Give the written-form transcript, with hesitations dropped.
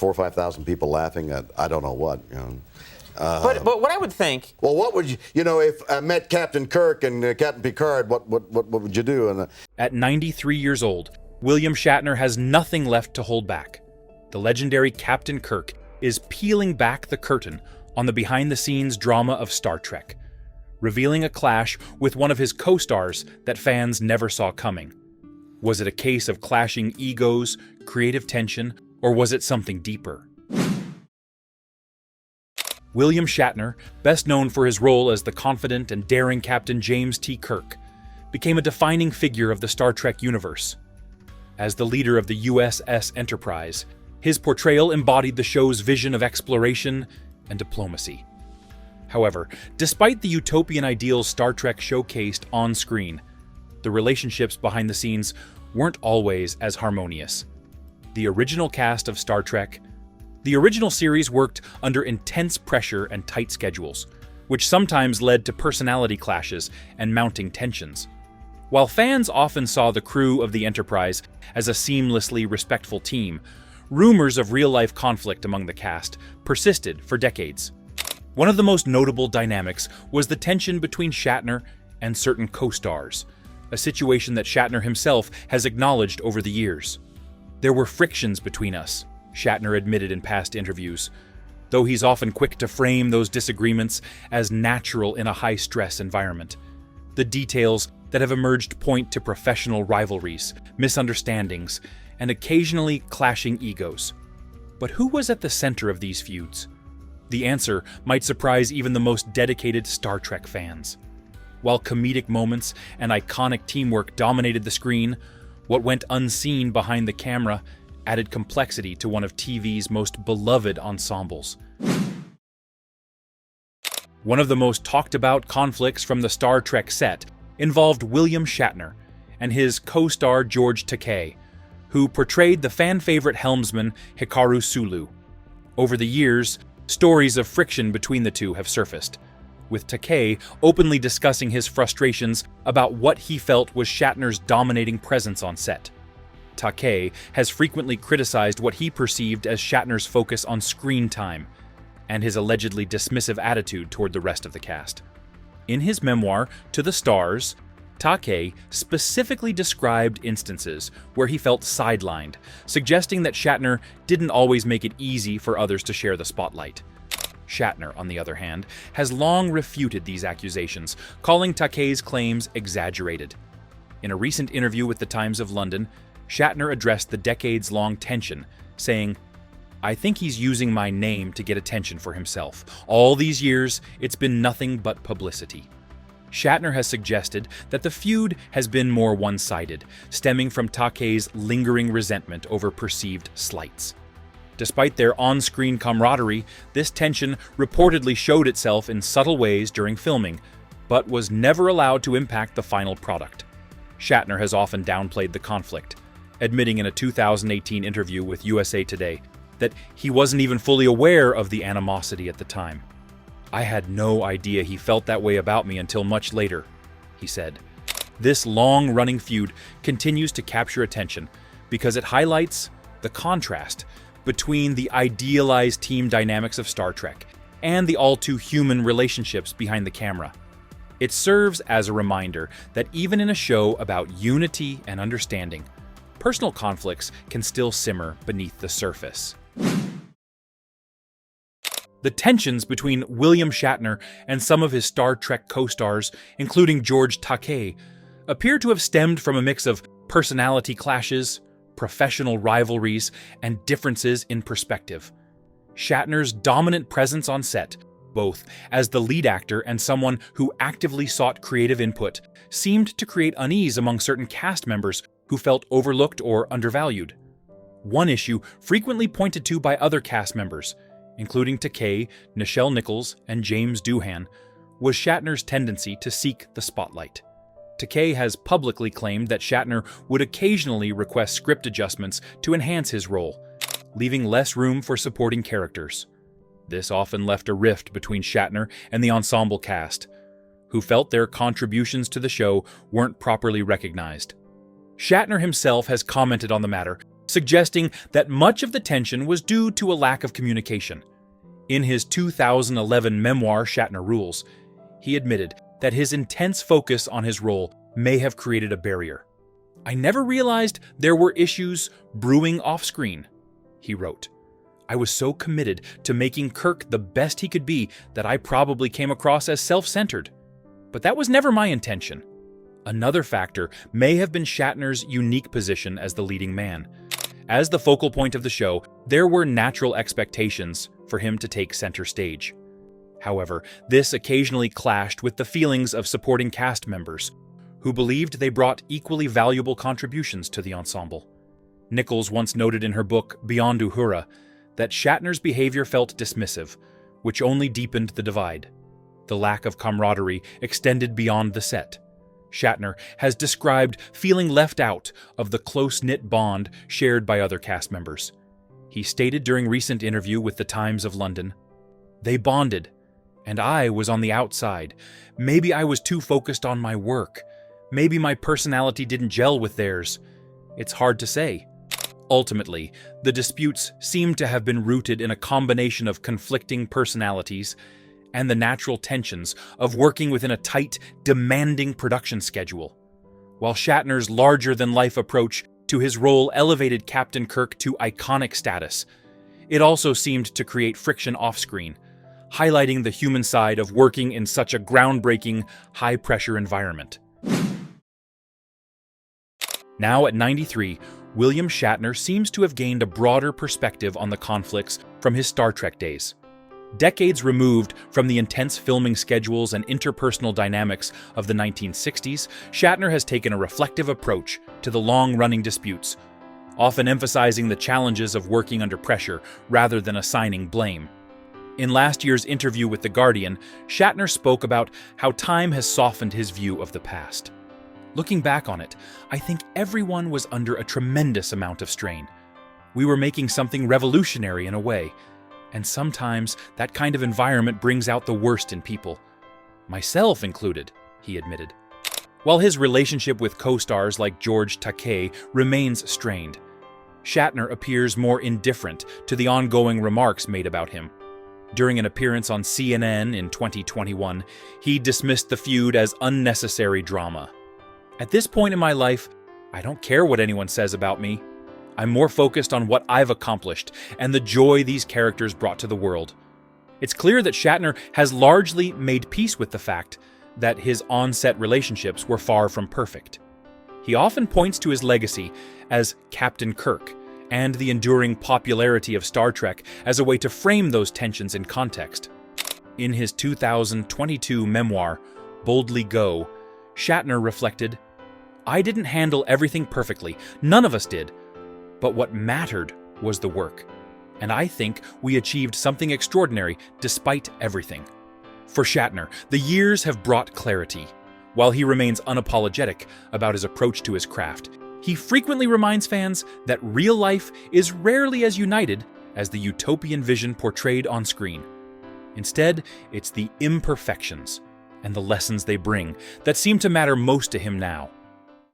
4 or 5,000 people laughing at I don't know what, you know. But what I would think. Well, what would you know, if I met Captain Kirk and Captain Picard, what would you do? And At 93 years old, William Shatner has nothing left to hold back. The legendary Captain Kirk is peeling back the curtain on the behind-the-scenes drama of Star Trek, revealing a clash with one of his co-stars that fans never saw coming. Was it a case of clashing egos, creative tension, or was it something deeper? William Shatner, best known for his role as the confident and daring Captain James T. Kirk, became a defining figure of the Star Trek universe. As the leader of the USS Enterprise, his portrayal embodied the show's vision of exploration and diplomacy. However, despite the utopian ideals Star Trek showcased on screen, the relationships behind the scenes weren't always as harmonious. The original cast of Star Trek. The original series worked under intense pressure and tight schedules, which sometimes led to personality clashes and mounting tensions. While fans often saw the crew of the Enterprise as a seamlessly respectful team, rumors of real-life conflict among the cast persisted for decades. One of the most notable dynamics was the tension between Shatner and certain co-stars, a situation that Shatner himself has acknowledged over the years. "There were frictions between us," Shatner admitted in past interviews, though he's often quick to frame those disagreements as natural in a high-stress environment. The details that have emerged point to professional rivalries, misunderstandings, and occasionally clashing egos. But who was at the center of these feuds? The answer might surprise even the most dedicated Star Trek fans. While comedic moments and iconic teamwork dominated the screen, what went unseen behind the camera added complexity to one of TV's most beloved ensembles. One of the most talked about conflicts from the Star Trek set involved William Shatner and his co-star George Takei, who portrayed the fan-favorite helmsman Hikaru Sulu. Over the years, stories of friction between the two have surfaced, with Takei openly discussing his frustrations about what he felt was Shatner's dominating presence on set. Takei has frequently criticized what he perceived as Shatner's focus on screen time and his allegedly dismissive attitude toward the rest of the cast. In his memoir, To the Stars, Takei specifically described instances where he felt sidelined, suggesting that Shatner didn't always make it easy for others to share the spotlight. Shatner, on the other hand, has long refuted these accusations, calling Takei's claims exaggerated. In a recent interview with the Times of London, Shatner addressed the decades-long tension, saying, "I think he's using my name to get attention for himself. All these years, it's been nothing but publicity." Shatner has suggested that the feud has been more one-sided, stemming from Takei's lingering resentment over perceived slights. Despite their on-screen camaraderie, this tension reportedly showed itself in subtle ways during filming, but was never allowed to impact the final product. Shatner has often downplayed the conflict, admitting in a 2018 interview with USA Today that he wasn't even fully aware of the animosity at the time. "I had no idea he felt that way about me until much later," he said. This long-running feud continues to capture attention because it highlights the contrast between the idealized team dynamics of Star Trek and the all-too-human relationships behind the camera. It serves as a reminder that even in a show about unity and understanding, personal conflicts can still simmer beneath the surface. The tensions between William Shatner and some of his Star Trek co-stars, including George Takei, appear to have stemmed from a mix of personality clashes, professional rivalries, and differences in perspective. Shatner's dominant presence on set, both as the lead actor and someone who actively sought creative input, seemed to create unease among certain cast members who felt overlooked or undervalued. One issue frequently pointed to by other cast members, including Takei, Nichelle Nichols, and James Doohan, was Shatner's tendency to seek the spotlight. Takei has publicly claimed that Shatner would occasionally request script adjustments to enhance his role, leaving less room for supporting characters. This often left a rift between Shatner and the ensemble cast, who felt their contributions to the show weren't properly recognized. Shatner himself has commented on the matter, suggesting that much of the tension was due to a lack of communication. In his 2011 memoir, Shatner Rules, he admitted that his intense focus on his role may have created a barrier. "I never realized there were issues brewing off-screen," he wrote. "I was so committed to making Kirk the best he could be that I probably came across as self-centered. But that was never my intention." Another factor may have been Shatner's unique position as the leading man. As the focal point of the show, there were natural expectations for him to take center stage. However, this occasionally clashed with the feelings of supporting cast members, who believed they brought equally valuable contributions to the ensemble. Nichols once noted in her book Beyond Uhura that Shatner's behavior felt dismissive, which only deepened the divide. The lack of camaraderie extended beyond the set. Shatner has described feeling left out of the close-knit bond shared by other cast members. He stated during a recent interview with the Times of London, "They bonded, and I was on the outside. Maybe I was too focused on my work. Maybe my personality didn't gel with theirs. It's hard to say." Ultimately, the disputes seem to have been rooted in a combination of conflicting personalities and the natural tensions of working within a tight, demanding production schedule. While Shatner's larger-than-life approach to his role elevated Captain Kirk to iconic status, it also seemed to create friction off-screen, highlighting the human side of working in such a groundbreaking, high-pressure environment. Now at 93, William Shatner seems to have gained a broader perspective on the conflicts from his Star Trek days. Decades removed from the intense filming schedules and interpersonal dynamics of the 1960s, Shatner has taken a reflective approach to the long-running disputes, often emphasizing the challenges of working under pressure rather than assigning blame. In last year's interview with The Guardian, Shatner spoke about how time has softened his view of the past. "Looking back on it, I think everyone was under a tremendous amount of strain. We were making something revolutionary in a way, and sometimes that kind of environment brings out the worst in people. Myself included," he admitted. While his relationship with co-stars like George Takei remains strained, Shatner appears more indifferent to the ongoing remarks made about him. During an appearance on CNN in 2021, he dismissed the feud as unnecessary drama. "At this point in my life, I don't care what anyone says about me. I'm more focused on what I've accomplished and the joy these characters brought to the world." It's clear that Shatner has largely made peace with the fact that his on-set relationships were far from perfect. He often points to his legacy as Captain Kirk and the enduring popularity of Star Trek as a way to frame those tensions in context. In his 2022 memoir, Boldly Go, Shatner reflected, "I didn't handle everything perfectly, none of us did. But what mattered was the work, and I think we achieved something extraordinary despite everything." For Shatner, the years have brought clarity. While he remains unapologetic about his approach to his craft, he frequently reminds fans that real life is rarely as united as the utopian vision portrayed on screen. Instead, it's the imperfections and the lessons they bring that seem to matter most to him now.